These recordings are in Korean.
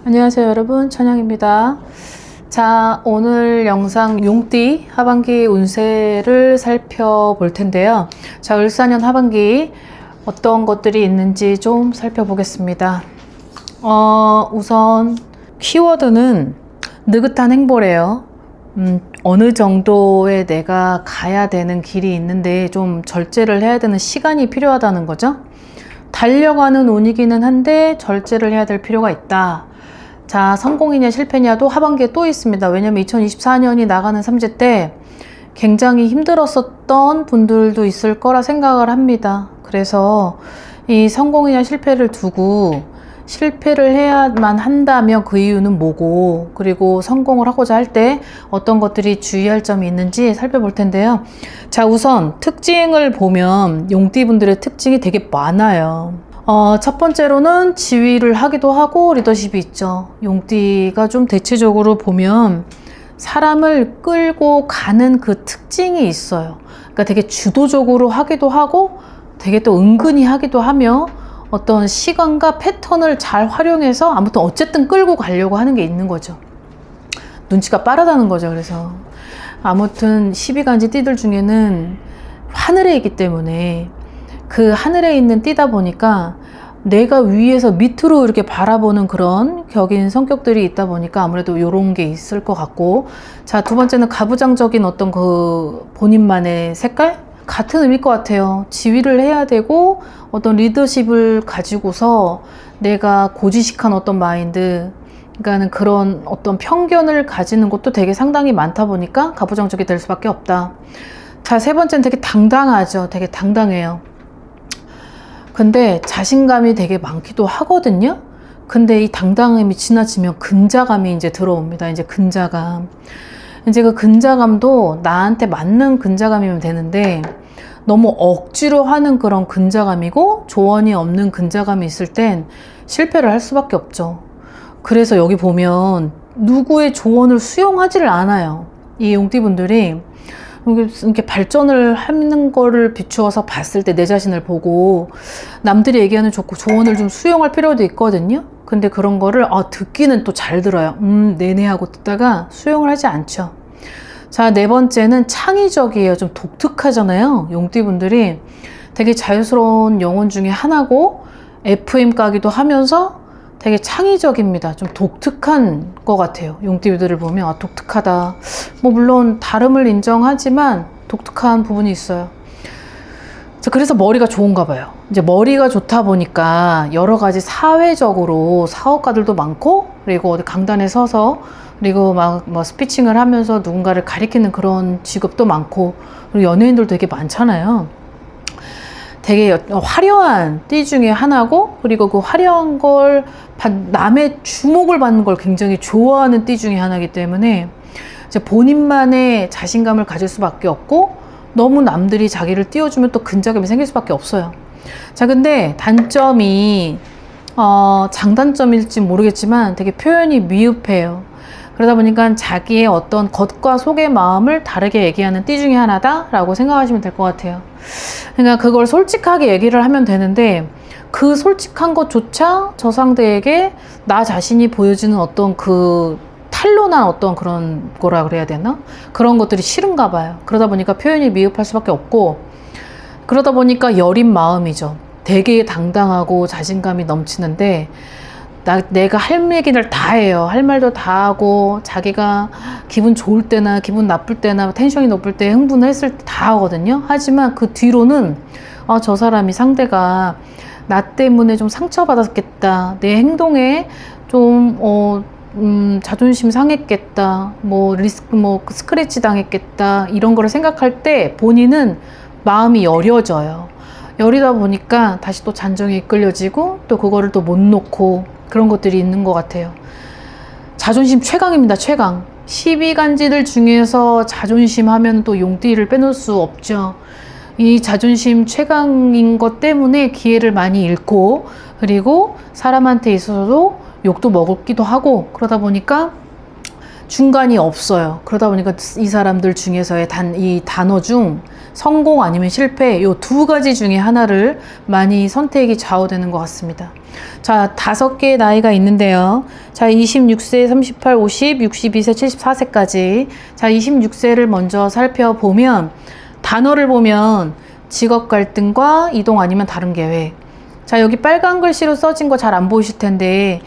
안녕하세요 여러분, 천영입니다. 자, 오늘 영상 용띠 하반기 운세를 살펴볼 텐데요. 자, 을사년 하반기 어떤 것들이 있는지 좀 살펴보겠습니다. 우선 키워드는 느긋한 행보래요. 어느 정도의 내가 가야 되는 길이 있는데 좀 절제를 해야 되는 시간이 필요하다는 거죠. 달려가는 운이기는 한데 절제를 해야 될 필요가 있다. 자, 성공이냐 실패냐도 하반기에 또 있습니다. 왜냐면 2024년이 나가는 삼재 때 굉장히 힘들었었던 분들도 있을 거라 생각을 합니다. 그래서 이 성공이냐 실패를 두고 실패를 해야만 한다면 그 이유는 뭐고, 그리고 성공을 하고자 할 때 어떤 것들이 주의할 점이 있는지 살펴볼 텐데요. 자, 우선 특징을 보면 용띠분들의 특징이 되게 많아요. 첫 번째로는 지휘를 하기도 하고 리더십이 있죠. 용띠가 좀 대체적으로 보면 사람을 끌고 가는 그 특징이 있어요. 그러니까 되게 주도적으로 하기도 하고 되게 또 은근히 하기도 하며 어떤 시간과 패턴을 잘 활용해서 아무튼 어쨌든 끌고 가려고 하는 게 있는 거죠. 눈치가 빠르다는 거죠. 그래서 아무튼 12간지 띠들 중에는 하늘에 있기 때문에 그 하늘에 있는 띠다 보니까 내가 위에서 밑으로 이렇게 바라보는 그런 격인 성격들이 있다 보니까 아무래도 이런 게 있을 것 같고, 자, 두 번째는 가부장적인 어떤 그 본인만의 색깔? 같은 의미일 것 같아요. 지휘를 해야 되고 어떤 리더십을 가지고서 내가 고지식한 어떤 마인드, 그러니까는 그런 어떤 편견을 가지는 것도 되게 상당히 많다 보니까 가부장적이 될 수밖에 없다. 자, 세 번째는 되게 당당하죠. 되게 당당해요. 근데 자신감이 되게 많기도 하거든요. 근데 이 당당함이 지나치면 근자감이 이제 들어옵니다. 이제 근자감. 이제 그 근자감도 나한테 맞는 근자감이면 되는데 너무 억지로 하는 그런 근자감이고 조언이 없는 근자감이 있을 땐 실패를 할 수밖에 없죠. 그래서 여기 보면 누구의 조언을 수용하지를 않아요. 이 용띠분들이 이렇게 발전을 하는 거를 비추어서 봤을 때 내 자신을 보고 남들이 얘기하는 좋고 조언을 좀 수용할 필요도 있거든요. 근데 그런 거를 듣기는 또 잘 들어요. 네네 하고 듣다가 수용을 하지 않죠. 자, 네 번째는 창의적이에요. 좀 독특하잖아요. 용띠분들이 되게 자유스러운 영혼 중에 하나고 FM 까기도 하면서 되게 창의적입니다. 좀 독특한 것 같아요. 용띠들을 보면 독특하다. 뭐 물론 다름을 인정하지만 독특한 부분이 있어요. 그래서 머리가 좋은가 봐요. 이제 머리가 좋다 보니까 여러 가지 사회적으로 사업가들도 많고, 그리고 어디 강단에 서서 그리고 막 뭐 스피칭을 하면서 누군가를 가리키는 그런 직업도 많고, 그리고 연예인들도 되게 많잖아요. 되게 화려한 띠 중에 하나고, 그리고 그 화려한 걸 남의 주목을 받는 걸 굉장히 좋아하는 띠 중에 하나이기 때문에 이제 본인만의 자신감을 가질 수밖에 없고, 너무 남들이 자기를 띄워주면 또 근자감이 생길 수밖에 없어요. 자, 근데 단점이 장단점일지 모르겠지만 되게 표현이 미흡해요. 그러다 보니까 자기의 어떤 겉과 속의 마음을 다르게 얘기하는 띠 중에 하나다라고 생각하시면 될 것 같아요. 그러니까 그걸 솔직하게 얘기를 하면 되는데 그 솔직한 것조차 저 상대에게 나 자신이 보여지는 어떤 그 탄로난 어떤 그런 거라 그래야 되나? 그런 것들이 싫은가 봐요. 그러다 보니까 표현이 미흡할 수밖에 없고, 그러다 보니까 여린 마음이죠. 되게 당당하고 자신감이 넘치는데 내가 할 얘기를 다 해요. 할 말도 다 하고, 자기가 기분 좋을 때나 기분 나쁠 때나 텐션이 높을 때 흥분했을 때 다 하거든요. 하지만 그 뒤로는 저 사람이 상대가 나 때문에 좀 상처받았겠다, 내 행동에 좀 자존심 상했겠다, 뭐 리스크, 뭐 스크래치 당했겠다, 이런 거를 생각할 때 본인은 마음이 여려져요. 여리다 보니까 다시 또 잔정에 이끌려지고 또 그거를 또 못 놓고 그런 것들이 있는 것 같아요. 자존심 최강입니다. 최강. 12간지들 중에서 자존심 하면 또 용띠를 빼놓을 수 없죠. 이 자존심 최강인 것 때문에 기회를 많이 잃고, 그리고 사람한테 있어서도 욕도 먹기도 하고, 그러다 보니까 중간이 없어요. 그러다 보니까 이 사람들 중에서의 이 단어 중 성공 아니면 실패 요 두 가지 중에 하나를 많이 선택이 좌우되는 것 같습니다. 자, 5개의 나이가 있는데요. 자, 26세, 38, 50, 62세, 74세까지. 자, 26세를 먼저 살펴보면 단어를 보면 직업 갈등과 이동 아니면 다른 계획. 자, 여기 빨간 글씨로 써진 거 잘 안 보이실 텐데,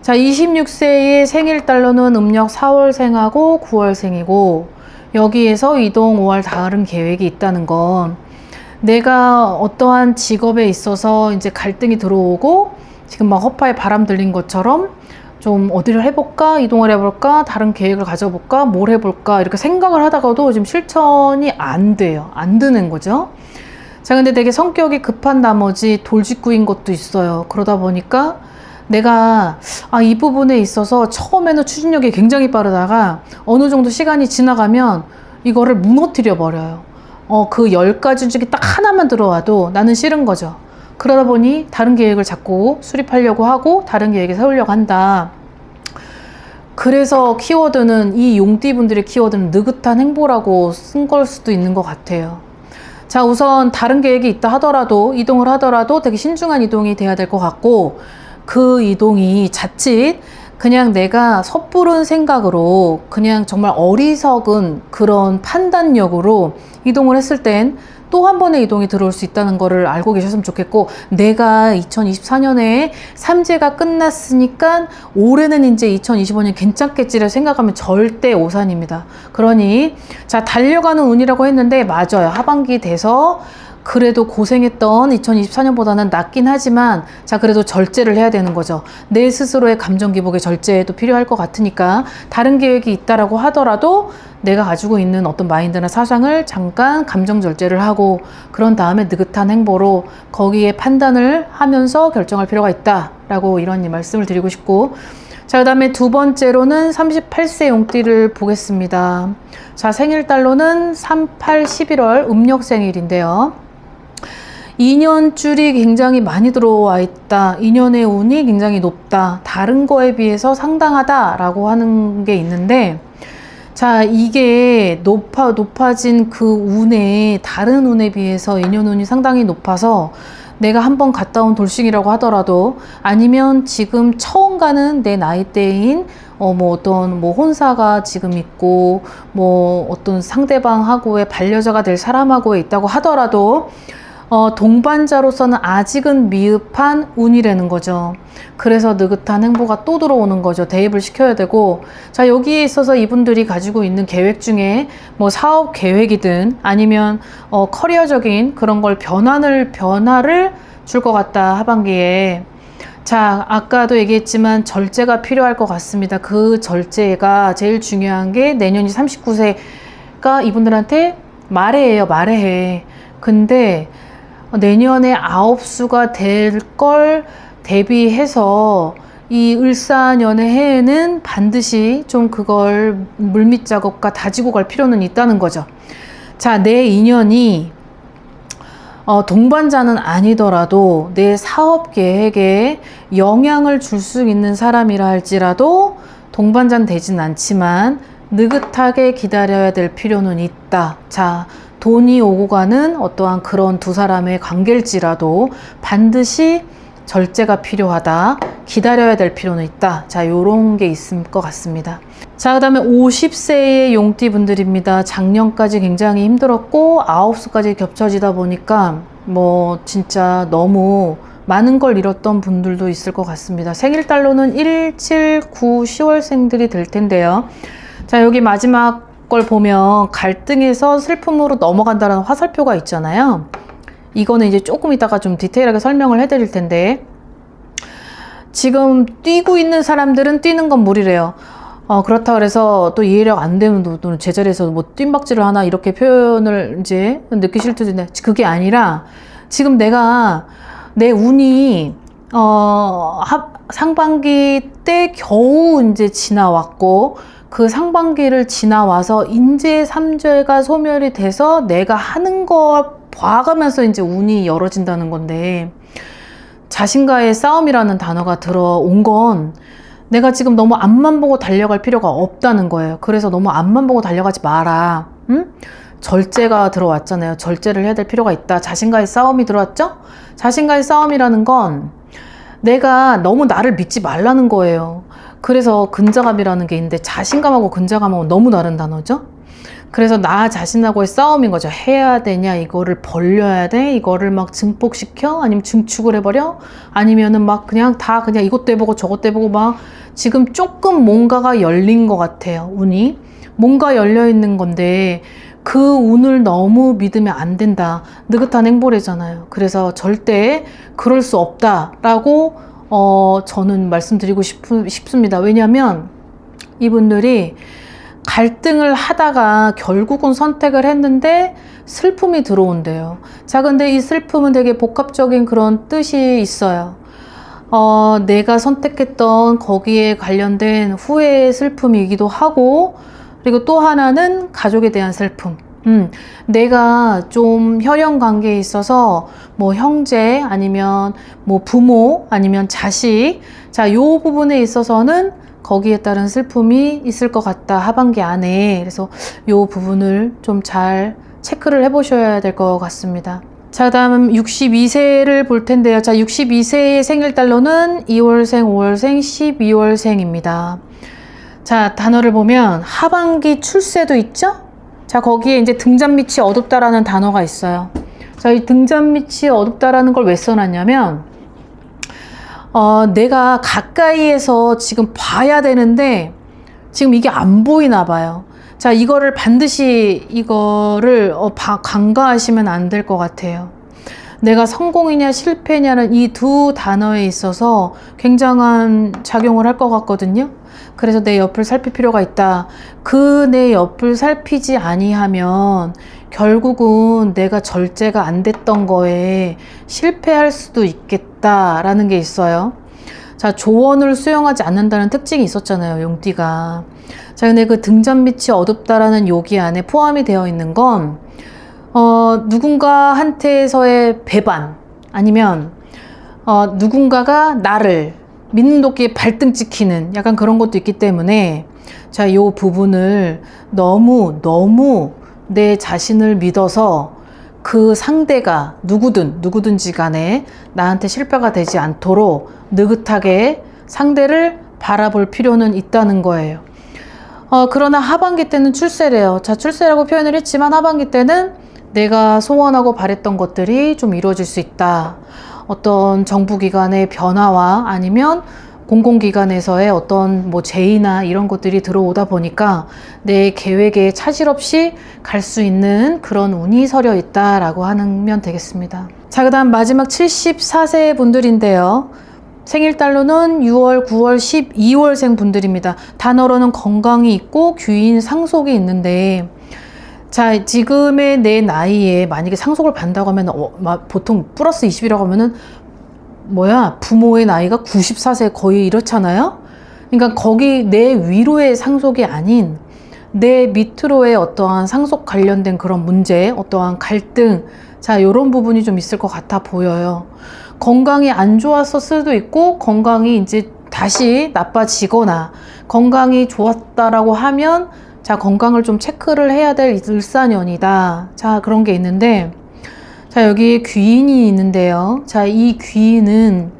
자, 26세의 생일달러는 음력 4월생하고 9월생이고 여기에서 이동 5월 다른 계획이 있다는 건 내가 어떠한 직업에 있어서 이제 갈등이 들어오고 지금 막 허파에 바람 들린 것처럼 좀 어디를 해볼까, 이동을 해볼까, 다른 계획을 가져볼까, 뭘 해볼까 이렇게 생각을 하다가도 지금 실천이 안 돼요. 안 드는 거죠. 자, 근데 되게 성격이 급한 나머지 돌직구인 것도 있어요. 그러다 보니까 내가 이 부분에 있어서 처음에는 추진력이 굉장히 빠르다가 어느 정도 시간이 지나가면 이거를 무너뜨려 버려요. 그 10가지 중에 딱 하나만 들어와도 나는 싫은 거죠. 그러다 보니 다른 계획을 자꾸 수립하려고 하고 다른 계획을 세우려고 한다. 그래서 키워드는 이 용띠분들의 키워드는 느긋한 행보라고 쓴 걸 수도 있는 것 같아요. 자, 우선 다른 계획이 있다 하더라도 이동을 하더라도 되게 신중한 이동이 돼야 될 것 같고 그 이동이 자칫 그냥 내가 섣부른 생각으로 그냥 정말 어리석은 그런 판단력으로 이동을 했을 땐 또 한 번의 이동이 들어올 수 있다는 거를 알고 계셨으면 좋겠고, 내가 2024년에 삼재가 끝났으니까 올해는 이제 2025년 괜찮겠지를 생각하면 절대 오산입니다. 그러니 자, 달려가는 운이라고 했는데 맞아요. 하반기 돼서 그래도 고생했던 2024년보다는 낫긴 하지만 자, 그래도 절제를 해야 되는 거죠. 내 스스로의 감정 기복의 절제도 필요할 것 같으니까 다른 계획이 있다라고 하더라도 내가 가지고 있는 어떤 마인드나 사상을 잠깐 감정 절제를 하고 그런 다음에 느긋한 행보로 거기에 판단을 하면서 결정할 필요가 있다라고 이런 말씀을 드리고 싶고, 자, 그 다음에 두 번째로는 38세 용띠를 보겠습니다. 자, 생일달로는 38, 11월 음력 생일인데요. 2년줄이 굉장히 많이 들어와 있다. 2년의 운이 굉장히 높다. 다른 거에 비해서 상당하다라고 하는 게 있는데, 자, 이게 높아진 그 운에, 다른 운에 비해서 2년 운이 상당히 높아서 내가 한번 갔다 온 돌싱이라고 하더라도 아니면 지금 처음 가는 내 나이대인 어떤 혼사가 지금 있고 어떤 상대방하고의 반려자가 될 사람하고에 있다고 하더라도 동반자로서는 아직은 미흡한 운이라는 거죠. 그래서 느긋한 행보가 또 들어오는 거죠. 대입을 시켜야 되고, 자, 여기에 있어서 이분들이 가지고 있는 계획 중에 사업 계획이든 아니면 커리어적인 그런 걸 변화를 줄 것 같다, 하반기에. 자, 아까도 얘기했지만 절제가 필요할 것 같습니다. 그 절제가 제일 중요한 게 내년이 39세가 이분들한테 말해예요. 말해. 근데 내년에 9수가 될 걸 대비해서 이 을사년의 해에는 반드시 좀 그걸 물밑 작업과 다지고 갈 필요는 있다는 거죠. 자, 내 인연이 동반자는 아니더라도 내 사업 계획에 영향을 줄 수 있는 사람이라 할지라도 동반자는 되진 않지만 느긋하게 기다려야 될 필요는 있다. 자, 돈이 오고 가는 어떠한 그런 두 사람의 관계일지라도 반드시 절제가 필요하다. 기다려야 될 필요는 있다. 자, 요런 게 있을 것 같습니다. 자, 그 다음에 50세의 용띠 분들입니다. 작년까지 굉장히 힘들었고 9수까지 겹쳐지다 보니까 진짜 너무 많은 걸 잃었던 분들도 있을 것 같습니다. 생일달로는 1, 7, 9, 10월생들이 될 텐데요. 자, 여기 마지막 걸 보면 갈등에서 슬픔으로 넘어간다는 화살표가 있잖아요. 이거는 이제 조금 이따가 좀 디테일하게 설명을 해드릴 텐데, 지금 뛰고 있는 사람들은 뛰는 건 무리래요. 그렇다 그래서 또 이해력 안 되는 분들은 제자리에서 뜀박질을 하나 이렇게 표현을 이제 느끼실 텐데, 그게 아니라 지금 내 운이 상반기 때 겨우 이제 지나왔고 그 상반기를 지나와서 인재 3죄가 소멸이 돼서 내가 하는 거 봐가면서 이제 운이 열어진다는 건데, 자신과의 싸움이라는 단어가 들어온 건 내가 지금 너무 앞만 보고 달려갈 필요가 없다는 거예요. 그래서 너무 앞만 보고 달려가지 마라. 응? 절제가 들어왔잖아요. 절제를 해야 될 필요가 있다. 자신과의 싸움이 들어왔죠? 자신과의 싸움이라는 건 내가 너무 나를 믿지 말라는 거예요. 그래서 근자감이라는 게 있는데 자신감하고 근자감하고 너무 다른 단어죠? 그래서 나 자신하고의 싸움인 거죠. 해야 되냐, 이거를 벌려야 돼, 이거를 막 증폭시켜, 아니면 증축을 해버려, 아니면은 막 그냥 다 그냥 이것도 해보고 저것도 해보고 막 지금 조금 뭔가가 열린 것 같아요. 운이 뭔가 열려 있는 건데 그 운을 너무 믿으면 안 된다. 느긋한 행보래잖아요. 그래서 절대 그럴 수 없다라고 저는 말씀드리고 싶습니다. 왜냐하면 이분들이 갈등을 하다가 결국은 선택을 했는데 슬픔이 들어온대요. 자, 근데 이 슬픔은 되게 복합적인 그런 뜻이 있어요. 내가 선택했던 거기에 관련된 후회의 슬픔이기도 하고, 그리고 또 하나는 가족에 대한 슬픔. 내가 좀 혈연 관계에 있어서 뭐 형제 아니면 뭐 부모 아니면 자식, 자, 요 부분에 있어서는 거기에 따른 슬픔이 있을 것 같다, 하반기 안에. 그래서 요 부분을 좀 잘 체크를 해 보셔야 될 것 같습니다. 자, 다음 62세를 볼 텐데요. 자, 62세의 생일달러는 2월생, 5월생, 12월생입니다. 자, 단어를 보면 하반기 출세도 있죠? 자, 거기에 이제 등잔빛이 어둡다라는 단어가 있어요. 자, 이 등잔빛이 어둡다라는 걸 왜 써놨냐면 내가 가까이에서 지금 봐야 되는데 지금 이게 안 보이나 봐요. 자, 이거를 반드시 이거를 간과하시면 안 될 것 같아요. 내가 성공이냐 실패냐는 이 두 단어에 있어서 굉장한 작용을 할 것 같거든요. 그래서 내 옆을 살필 필요가 있다. 그 내 옆을 살피지 아니하면 결국은 내가 절제가 안 됐던 거에 실패할 수도 있겠다라는 게 있어요. 자, 조언을 수용하지 않는다는 특징이 있었잖아요, 용띠가. 자, 근데 그 등잔빛이 어둡다라는 여기 안에 포함이 되어 있는 건 누군가한테서의 배반, 아니면 누군가가 나를 믿는 도끼에 발등 찍히는 약간 그런 것도 있기 때문에, 자, 요 부분을 너무 내 자신을 믿어서 그 상대가 누구든지 간에 나한테 실패가 되지 않도록 느긋하게 상대를 바라볼 필요는 있다는 거예요. 그러나 하반기 때는 출세래요. 자, 출세라고 표현을 했지만 하반기 때는 내가 소원하고 바랬던 것들이 좀 이루어질 수 있다. 어떤 정부기관의 변화와 아니면 공공기관에서의 어떤 뭐 제의나 이런 것들이 들어오다 보니까 내 계획에 차질 없이 갈 수 있는 그런 운이 서려 있다라고 하면 되겠습니다. 자, 그 다음 마지막 74세 분들인데요. 생일달로는 6월, 9월, 12월생 분들입니다. 단어로는 건강이 있고 귀인 상속이 있는데, 자, 지금의 내 나이에 만약에 상속을 받는다고 하면 보통 플러스 20이라고 하면은 부모의 나이가 94세 거의 이렇잖아요. 그러니까 거기 내 위로의 상속이 아닌 내 밑으로의 어떠한 상속 관련된 그런 문제, 어떠한 갈등, 자, 요런 부분이 좀 있을 것 같아 보여요. 건강이 안 좋았을 수도 있고, 건강이 이제 다시 나빠지거나, 건강이 좋았다라고 하면, 자, 건강을 좀 체크를 해야 될 을사년이다. 자, 그런 게 있는데, 자, 여기 귀인이 있는데요. 자, 이 귀인은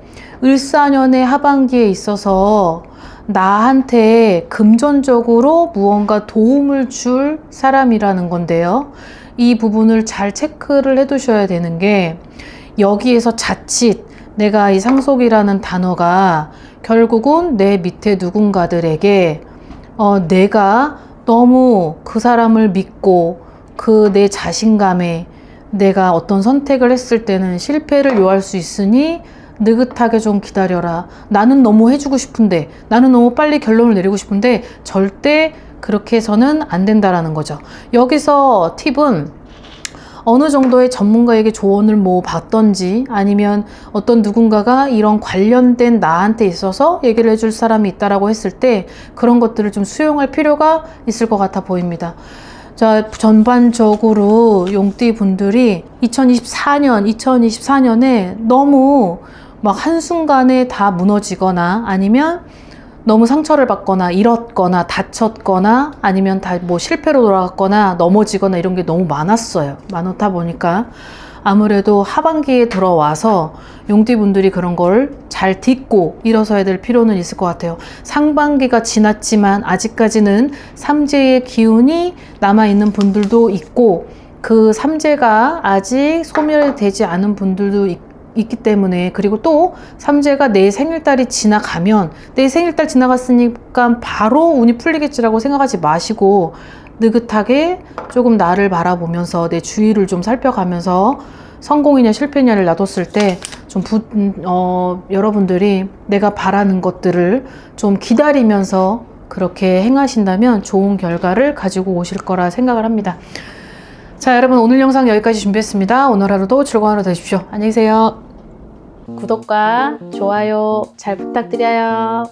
을사년의 하반기에 있어서 나한테 금전적으로 무언가 도움을 줄 사람이라는 건데요. 이 부분을 잘 체크를 해 두셔야 되는 게, 여기에서 자칫 내가 이 상속이라는 단어가 결국은 내 밑에 누군가들에게 내가 너무 그 사람을 믿고 그 내 자신감에 내가 어떤 선택을 했을 때는 실패를 요할 수 있으니 느긋하게 좀 기다려라. 나는 너무 해주고 싶은데, 나는 너무 빨리 결론을 내리고 싶은데 절대 그렇게 해서는 안 된다라는 거죠. 여기서 팁은 어느 정도의 전문가에게 조언을 받던지, 아니면 어떤 누군가가 이런 관련된 나한테 있어서 얘기를 해줄 사람이 있다라고 했을 때 그런 것들을 좀 수용할 필요가 있을 것 같아 보입니다. 자, 전반적으로 용띠 분들이 2024년에 너무 막 한순간에 다 무너지거나, 아니면 너무 상처를 받거나 잃었거나 다쳤거나 아니면 다 뭐 실패로 돌아갔거나 넘어지거나 이런 게 너무 많았어요. 많다 보니까 아무래도 하반기에 들어와서 용띠분들이 그런 걸 잘 딛고 일어서야 될 필요는 있을 것 같아요. 상반기가 지났지만 아직까지는 삼재의 기운이 남아있는 분들도 있고, 그 삼재가 아직 소멸되지 않은 분들도 있기 때문에, 그리고 또 삼재가 내 생일달이 지나가면, 내 생일달 지나갔으니까 바로 운이 풀리겠지라고 생각하지 마시고 느긋하게 조금 나를 바라보면서 내 주위를 좀 살펴가면서 성공이냐 실패냐를 놔뒀을 때 좀 여러분들이 내가 바라는 것들을 좀 기다리면서 그렇게 행하신다면 좋은 결과를 가지고 오실 거라 생각을 합니다. 자, 여러분, 오늘 영상 여기까지 준비했습니다. 오늘 하루도 즐거운 하루 되십시오. 안녕히 계세요. 구독과 좋아요 잘 부탁드려요.